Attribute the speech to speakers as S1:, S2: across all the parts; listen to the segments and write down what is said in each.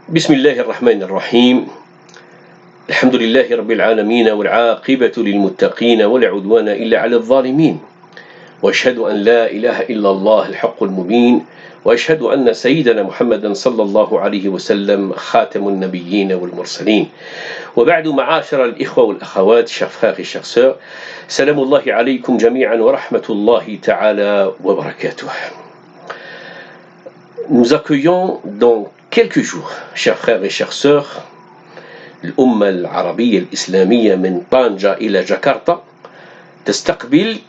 S1: بسم الله الرحمن الرحيم. الحمد لله رب العالمين والعاقبة للمتقين ولا عدوان إلا على الظالمين، وأشهد أن لا إله إلا الله الحق المبين، وأشهد أن سيدنا محمدا صلى الله عليه وسلم خاتم النبيين والمرسلين. وبعد، معاشر الإخوة والأخوات, chers frères et chers sœurs, سلام الله عليكم جميعا ورحمة الله تعالى وبركاته. Nous accueillons dans quelques jours, chers frères et chères sœurs, الأمة العربية الإسلامية من طنجة إلى جاكرتا تستقبل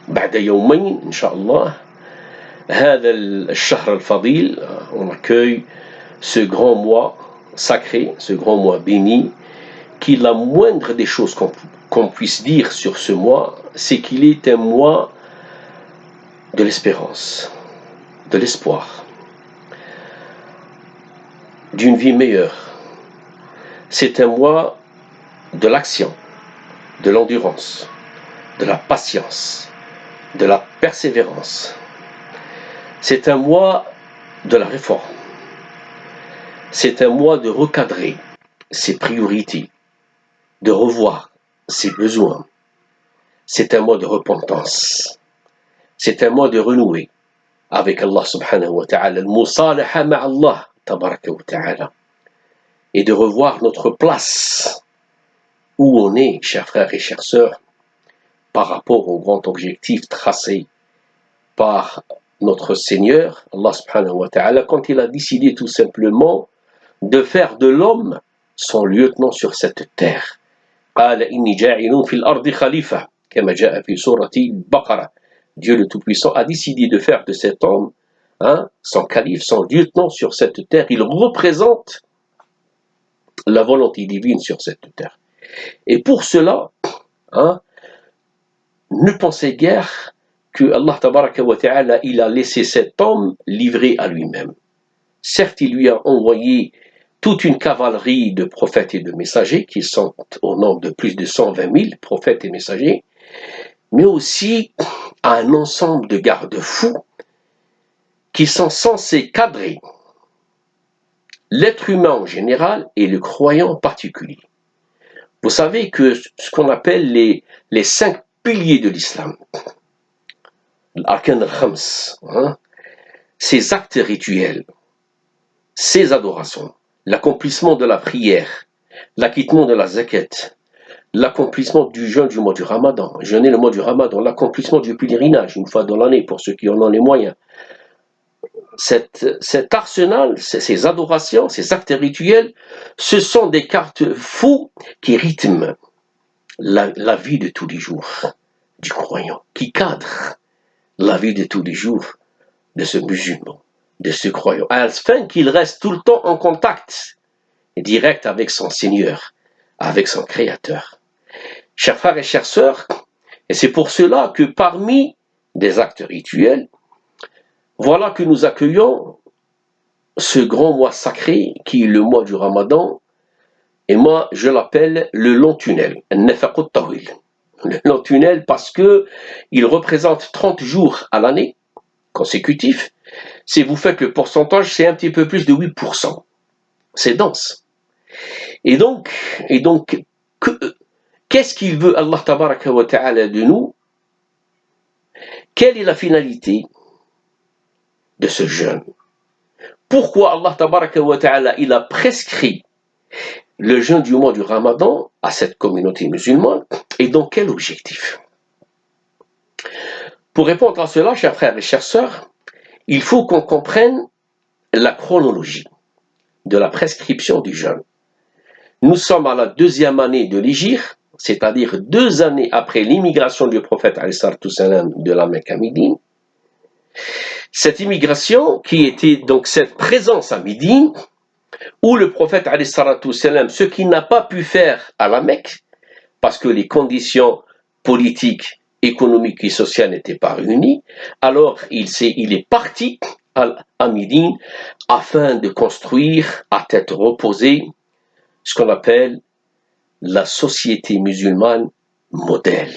S1: بعد يومين إن شاء الله هذا الشهر الفضيل. On accueille ce grand mois sacré, ce grand mois béni, qui, la moindre des choses qu'on puisse dire sur ce mois, c'est qu'il est un mois de l'espérance, de l'espoir, d'une vie meilleure. C'est un mois de l'action, de l'endurance, de la patience, de la persévérance. C'est un mois de la réforme. C'est un mois de recadrer ses priorités, de revoir ses besoins. C'est un mois de repentance. C'est un mois de renouer avec Allah subhanahu wa ta'ala, al-musalaha ma'Allah tabaraka wa ta'ala, et de revoir notre place, où on est, chers frères et chères sœurs, par rapport au grand objectif tracé par notre Seigneur, Allah subhanahu wa ta'ala, quand il a décidé tout simplement de faire de l'homme son lieutenant sur cette terre. قال إني جاعل في الأرض خليفة كما جاء في سورة البقرة. Dieu le Tout-Puissant a décidé de faire de cet homme son calife, son lieutenant sur cette terre. Il représente la volonté divine sur cette terre. Et pour cela, ne pensez guère que Allah tabaraka wa ta'ala, il a laissé cet homme livré à lui-même. Certes, il lui a envoyé toute une cavalerie de prophètes et de messagers, qui sont au nombre de plus de 120 000 prophètes et messagers, mais aussi un ensemble de garde-fous qui sont censés cadrer l'être humain en général et le croyant en particulier. Vous savez que ce qu'on appelle les 5 piliers de l'islam, l'arkan al-khams, ces actes rituels, ces adorations, l'accomplissement de la prière, l'acquittement de la zakat, l'accomplissement du jeûne du mois du Ramadan, jeûner le mois du Ramadan, l'accomplissement du pèlerinage une fois dans l'année pour ceux qui en ont les moyens. Cet arsenal, ces adorations, ces actes rituels, ce sont des garde-fous qui rythment la vie de tous les jours du croyant, qui cadrent la vie de tous les jours de ce musulman, de ce croyant, afin qu'il reste tout le temps en contact direct avec son Seigneur, avec son Créateur. Chers frères et chères sœurs, et c'est pour cela que parmi des actes rituels, voilà que nous accueillons ce grand mois sacré qui est le mois du Ramadan, et moi je l'appelle le long tunnel, al-nafaq al-tawil. Le long tunnel parce que il représente 30 jours à l'année consécutifs. Si vous faites le pourcentage, c'est un petit peu plus de 8%. C'est dense. Et donc qu'est-ce qu'il veut Allah tabaraka wa ta'ala de nous? Quelle est la finalité de ce jeûne? Pourquoi Allah tabaraka wa ta'ala il a prescrit le jeûne du mois du Ramadan à cette communauté musulmane, et dans quel objectif? Pour répondre à cela, chers frères et chères sœurs, il faut qu'on comprenne la chronologie de la prescription du jeûne. Nous sommes à la 2e année de l'Hégire, c'est-à-dire 2 années après l'immigration du prophète alayhi salatu salam de la Mecque à Médine. Cette immigration qui était donc cette présence à Médine, où le prophète alayhi salatu salam, ce qu'il n'a pas pu faire à la Mecque, parce que les conditions politiques, économiques et sociales n'étaient pas réunies, alors il est parti à Médine afin de construire à tête reposée ce qu'on appelle la société musulmane modèle,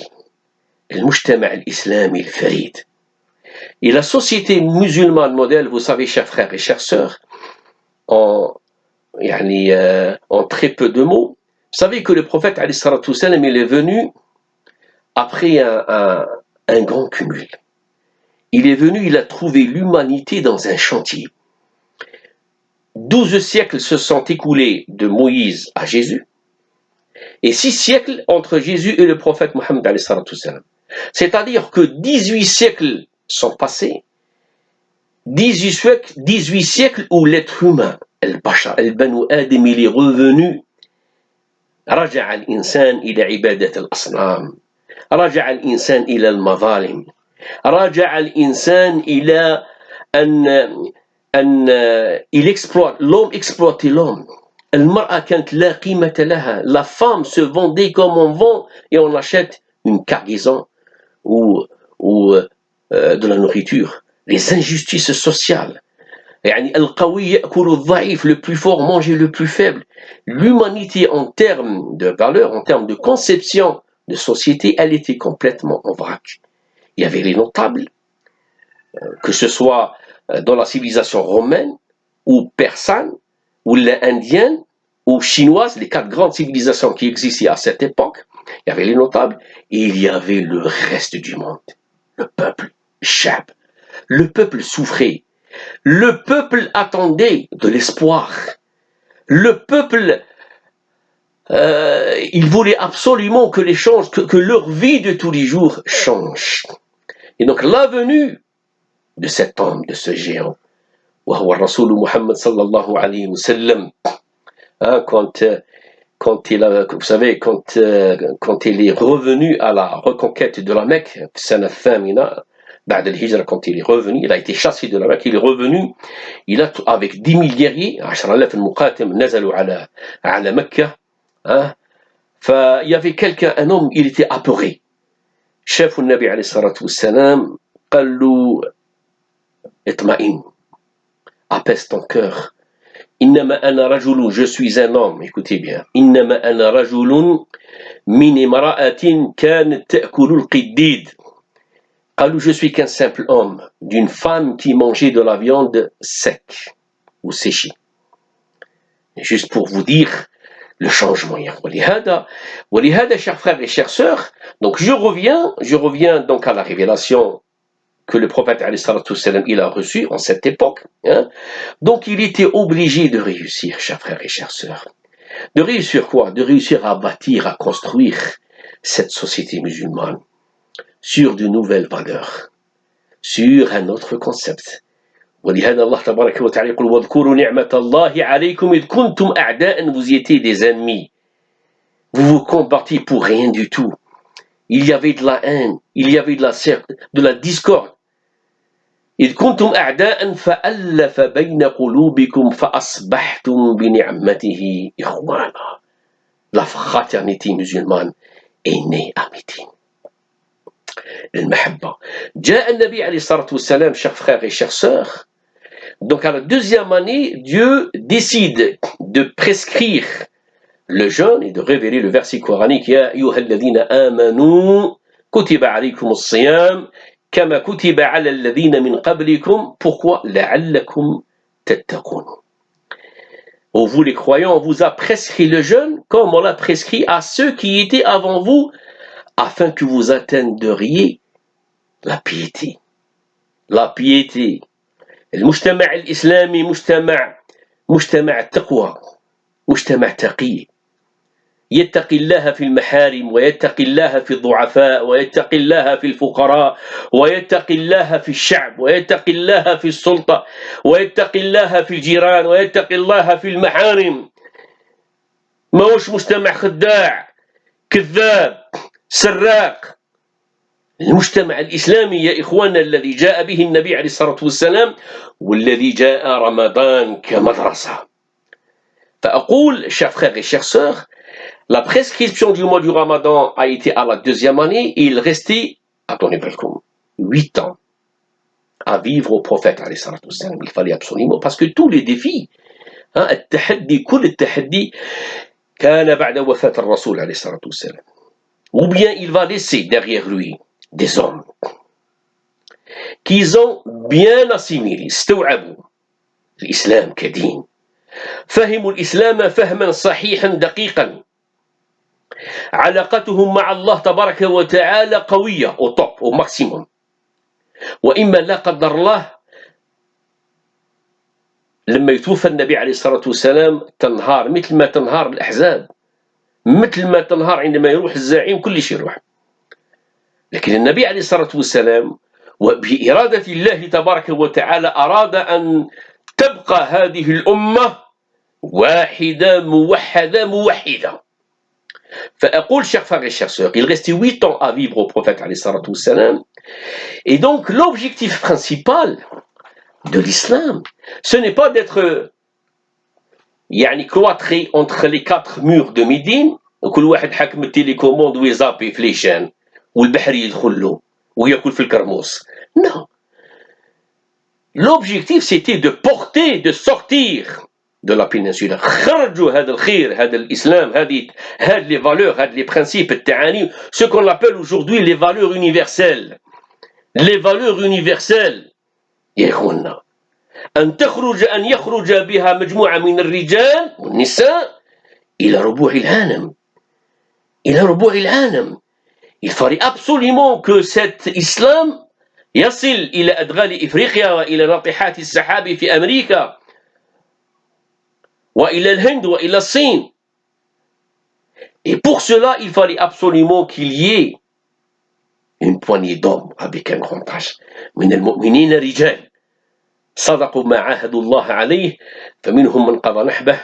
S1: le mujtama' al-islami al-farid. Et la société musulmane modèle, vous savez, chers frères et chères sœurs, en en très peu de mots. Vous savez que le prophète, alayhi salatu wassalam, il est venu après un grand cumul. Il est venu, il a trouvé l'humanité dans un chantier. 12 siècles se sont écoulés de Moïse à Jésus, et 6 siècles entre Jésus et le prophète Mohammed, alayhi salatu wassalam. C'est-à-dire que 18 siècles sont passés, 18 siècles où l'être humain, البشر البنو آدم il est revenu. رجع الإنسان إلى عبادة الأصنام، رجع الإنسان إلى المظالم، رجع الإنسان إلى أن il exploite, l'homme exploitait l'homme. المرأة كانت لا قيمة لها. La femme se vendait comme on vend et on achète une cargaison ou de la nourriture. Les injustices sociales. القوي يأكل الضعيف, le plus fort mangeait le plus faible. L'humanité en termes de valeur, en termes de conception de société, elle était complètement en vrac. Il y avait les notables, que ce soit dans la civilisation romaine ou persane ou indienne ou chinoise, les 4 grandes civilisations qui existaient à cette époque. Il y avait les notables et il y avait le reste du monde, le peuple, Shab. Le peuple souffrait. Le peuple attendait de l'espoir. Le peuple, il voulait absolument que les choses, que leur vie de tous les jours change. Et donc la venue de cet homme, de ce géant, وهو الرسول محمد صلى الله عليه وسلم, quand il a, vous savez, quand il est revenu à la reconquête de la Mecque, سنة الثامنة بعد الهجرة, quand il est revenu, il a été chassé de la Mecque, il est revenu, il a avec 10 000 guerriers, 10,000 المقاتم نزلوا على مكة, فil y avait quelqu'un, un homme, il était apeuré. شاف النبي عليه الصلاة والسلام, قال له اطمئن, apaise ton cœur. إنما أنا رجل, je suis un homme, écoutez bien, إنما أنا رجل من امرأة كانت تأكل القديد. قالوا, je suis qu'un simple homme d'une femme qui mangeait de la viande sec ou séchée. Juste pour vous dire le changement. ولهذا, chers frères et chères sœurs, donc je reviens donc à la révélation que le prophète alayhi salatu wassalam, il a reçue en cette époque. Donc il était obligé de réussir, chers frères et chères sœurs. De réussir quoi? De réussir à bâtir, à construire cette société musulmane sur de nouvelles valeurs, sur un autre concept. ولهذا الله تبارك وتعالى يقول واذكروا نعمة الله عليكم إذ كنتم أعداء, vous y étiez des ennemis, vous vous combattiez pour rien du tout, il y avait de la haine, il y avait de la discorde. إذ كنتم أعداء فألف بين قلوبكم فأصبحتم بنعمته إخوانا. La fraternité musulmane est née amitié. المحبة. جاء النبي عليه الصلاة والسلام, chers frères et chères sœurs. Donc à la 2e année, Dieu décide de prescrire le jeûne et de révéler le verset coranique يا أيها الذين آمنوا كتب عليكم الصيام كما كتب على الذين من قبلكم. Pourquoi? لعلكم تتقون. Oh, vous les croyants, on vous a prescrit le jeûne comme on l'a prescrit à ceux qui étaient avant vous, afin que vous atteigneriez la piété. La piété. المجتمع الإسلامي مجتمع التقوى, مجتمع تقي, يتقي الله في المحارم, ويتقي الله في الضعفاء, ويتقي الله في الفقراء, ويتقي الله في الشعب, ويتقي الله في السلطة, ويتقي الله في الجيران, ويتقي الله في المحارم. ماهوش مجتمع خداع, كذاب, سراق. المجتمع الإسلامي يا إخوانا الذي جاء به النبي عليه الصلاة والسلام, والذي جاء رمضان كمدرسة. فأقول, chers frères et chères sœurs, la prescription du mois du Ramadan a été à la 2e année et il restait, attendez, 8 ans à vivre au prophète alayhi salatu wassalam. Il fallait absolument, parce que tous les défis, التحدي, كل التحدي كان بعد وفاة الرسول عليه الصلاة والسلام. Ou bien il va laisser derrière lui des hommes qu'ils ont bien assimilé, استوعبوا الإسلام كدين, فهموا الإسلام فهما صحيحا دقيقا. علاقتهم مع الله تبارك وتعالى قوية au top au maximum. وإما لا قدر الله لما يتوفى النبي عليه الصلاة والسلام تنهار مثل ما تنهار الأحزاب، مثل ما تنهار عندما يروح الزعيم كل شيء يروح. لكن النبي عليه الصلاة والسلام وبإرادة الله تبارك وتعالى أراد أن تبقى هذه الأمة واحدة موحدة موحدة. فأقول chers frères et chers sœurs, il restait 8 ans à vivre au prophète عليه الصلاة والسلام. Et donc l'objectif principal de l'islam, ce n'est pas d'être cloîtré entre les 4 murs de Médine وكل واحد حاكم التليكوموند ويزابي في ليشان والبحر يدخل له ويأكل في الكرموس. Non. L'objectif c'était de porter, de sortir de la péninsule. خرجوا هذا الخير، هذا الإسلام، هذه les valeurs، هذه les principes التعاليم، ce qu'on appelle aujourd'hui les valeurs universelles. Les valeurs universelles يا إخوانا أن يخرج بها مجموعة من الرجال والنساء إلى ربوع العالم. إلى ربوع العالم. Il fallait absolument que cet islam يصل إلى أدغال إفريقيا وإلى ناطحات السحاب في أمريكا وإلى الهند وإلى الصين. Et pour cela, il fallait absolument qu'il y ait une poignée d'hommes avec un grand H. من المؤمنين رجال صدقوا ما عاهدوا الله عليه فمنهم من قضى نحبه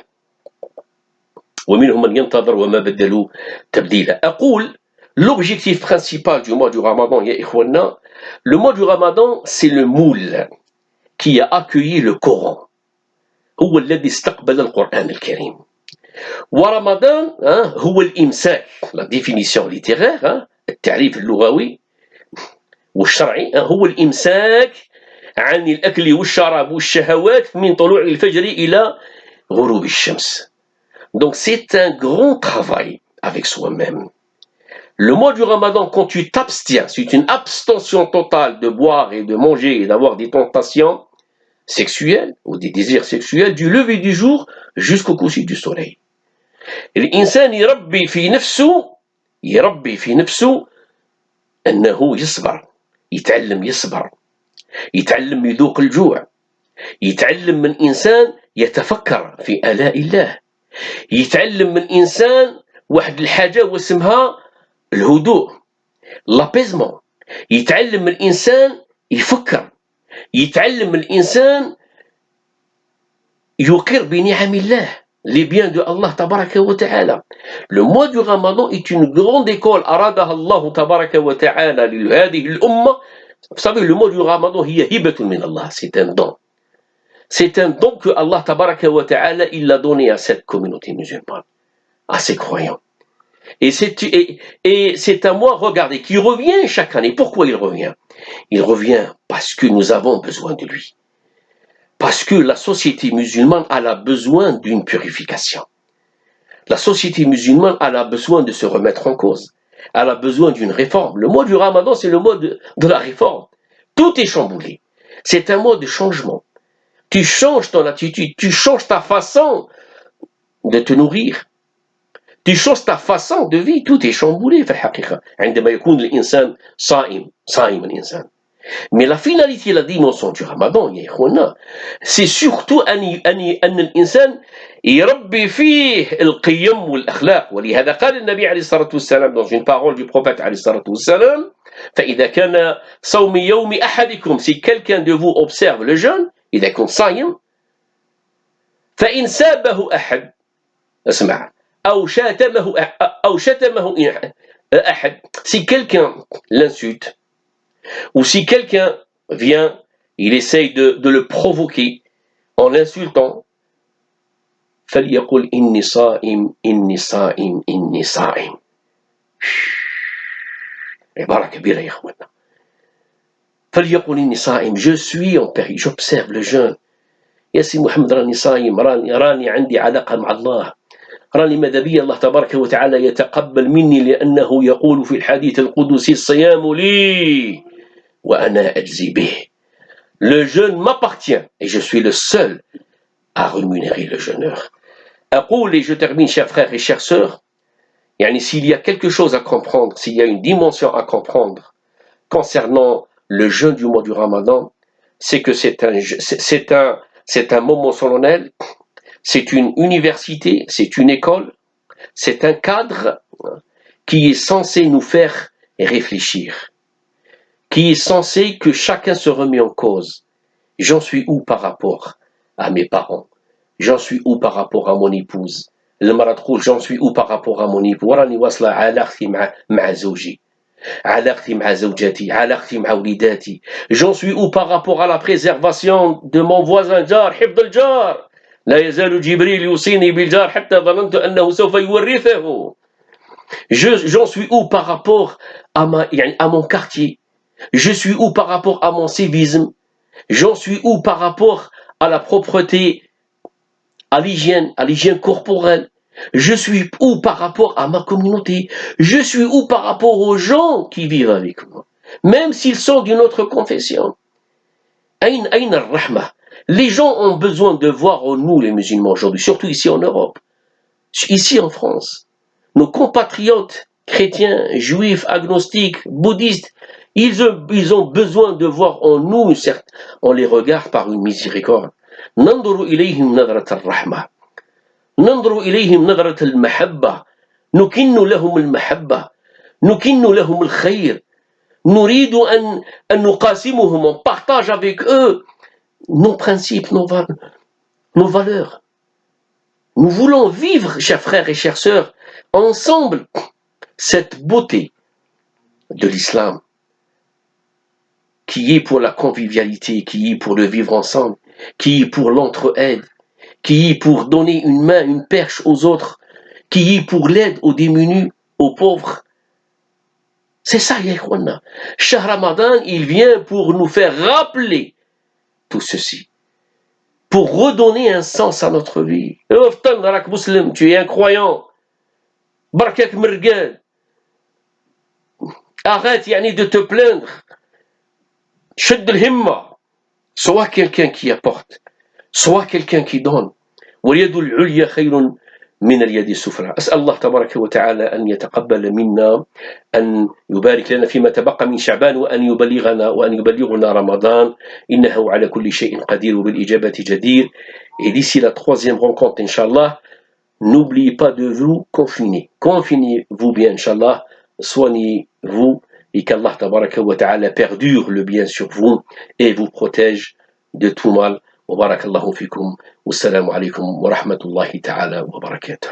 S1: ومنهم من ينتظر وما بدلوا تبديلا. أقول l'objectif principal du mois du Ramadan, ya ikhwana, le mois du Ramadan, c'est le moule qui a accueilli le Coran. هو الذي استقبل القرآن الكريم. ورمضان هو الإمساك، la définition littéraire، التعريف اللغوي والشرعي، هو الإمساك عن الأكل والشراب والشهوات من طلوع الفجر إلى غروب الشمس. Donc c'est un grand travail avec soi-même. Le mois du Ramadan, quand tu t'abstiens, c'est une abstention totale de boire et de manger et d'avoir des tentations sexuelles ou des désirs sexuels du lever du jour jusqu'au coucher du soleil. الإنسان يربي في نفسه أنه يصبر، يتعلم يصبر، يتعلم يذوق الجوع، يتعلم من إنسان يتفكر في آلاء الله، يتعلم من إنسان واحد الحاجة واسمها الهدوء، l'apaisemement، يتعلم من إنسان يفكر، يتعلم من إنسان يقر بنعم الله، les biens de Allah tabaraka wa ta'ala. Le mois du Ramadan est une grande école أرادها الله تبارك وتعالى لهذه الأمة. Vous savez, le mois du Ramadan هي هبة من الله, c'est un don. C'est un don que Allah tabaraka wa ta'ala il l'a donné à cette communauté musulmane, à ses croyants. Et c'est un mois, regardez, qui revient chaque année. Pourquoi il revient? Il revient parce que nous avons besoin de lui. Parce que la société musulmane elle a besoin d'une purification. La société musulmane elle a besoin de se remettre en cause. Elle a besoin d'une réforme. Le mois du Ramadan, c'est le mois de la réforme. Tout est chamboulé. C'est un mois de changement. Tu changes ton attitude, tu changes ta façon de te nourrir. Tu changes ta façon de vie, tout est chamboulé في الحقيقة. عندما يكون الإنسان صائم الإنسان. Mais la finalité, la dimension du Ramadan, يا إخوانا, c'est surtout أن الإنسان يربي فيه القيم والأخلاق. ولهذا قال النبي عليه الصلاة والسلام dans une parole du prophète عليه الصلاة والسلام فإذا كان صوم يوم أحدكم, si quelqu'un de vous observe le jeûne, إذا كنت صايم فإن سابه أحد, اسمع, أو شتمه أحد, si quelqu'un l'insulte, ou si quelqu'un vient, il essaye de le provoquer en l'insultant, فليقل إني صائم إني صائم إني صائم. عبارة كبيرة يا إخوانا. فليقل إني صائم, je suis en péril, j'observe le jeûne. يا سي محمد راني صايم, راني عندي علاقة مع الله, راني ماذا بي الله تبارك وتعالى يتقبل مني, لأنه يقول في الحديث القدسي الصيام لي وأنا أجزي به. Le jeûne m'appartient et je suis le seul à rémunérer le jeûneur. Et je termine, chers frères et chères sœurs, s'il y a quelque chose à comprendre, s'il y a une dimension à comprendre concernant le jeûne du mois du Ramadan, c'est que c'est un moment solennel, c'est une université, c'est une école, c'est un cadre qui est censé nous faire réfléchir, qui est censé que chacun se remet en cause. J'en suis où par rapport à mes parents? J'en suis où par rapport à mon épouse? j'en suis où par rapport à mon époux? وراني واصلة علاقتي مع زوجي، علاقتي مع زوجتي، علاقتي مع وليداتي. J'en suis où par rapport à la préservation de mon voisin جار، حفظ الجار. لا يزال جبريل يوصيني بالجار حتى ظننت أنه سوف يورثه. J'en suis où par rapport à mon quartier? Je suis où par rapport à mon civisme? J'en suis où par rapport à la propreté, à l'hygiène corporelle? Je suis où par rapport à ma communauté? Je suis où par rapport aux gens qui vivent avec moi, même s'ils sont d'une autre confession? Les gens ont besoin de voir en nous, les musulmans aujourd'hui, surtout ici en Europe, ici en France. Nos compatriotes chrétiens, juifs, agnostiques, bouddhistes, ils ont besoin de voir en nous, certes, on les regarde par une miséricorde. ننظر إليهم نظرة الرحمة، ننظر إليهم نظرة المحبة، نكن لهم المحبة، نكن لهم الخير، نريد أن نقاسمهم، on partage avec eux nos principes, nos valeurs. Nous voulons vivre, chers frères et chères sœurs, ensemble, cette beauté de l'islam, qui est pour la convivialité, qui est pour le vivre ensemble, qui est pour l'entraide, qui est pour donner une main, une perche aux autres, qui est pour l'aide aux démunis, aux pauvres. C'est ça, Yaïkhwana. Shahr Ramadan, il vient pour nous faire rappeler tout ceci, pour redonner un sens à notre vie. Tu es un croyant. Barakak Mergad. Arrête de te plaindre. Shad al-himma. Sois quelqu'un qui apporte. Sois quelqu'un qui donne. واليد العليا خير من اليد السفلى. أسأل الله تبارك وتعالى أن يتقبل منا، أن يبارك لنا فيما تبقى من شعبان، وأن يبلغنا رمضان، إنه على كل شيء قدير وبالإجابة جدير. Et d'ici la troisième rencontre, Inch'Allah, n'oubliez pas de vous confiner. Confinez-vous bien, Inch'Allah. Soignez-vous et qu'Allah tabaraka wa ta'ala perdure le bien sur vous et vous protège de tout mal. وبارك الله فيكم والسلام عليكم ورحمة الله تعالى وبركاته.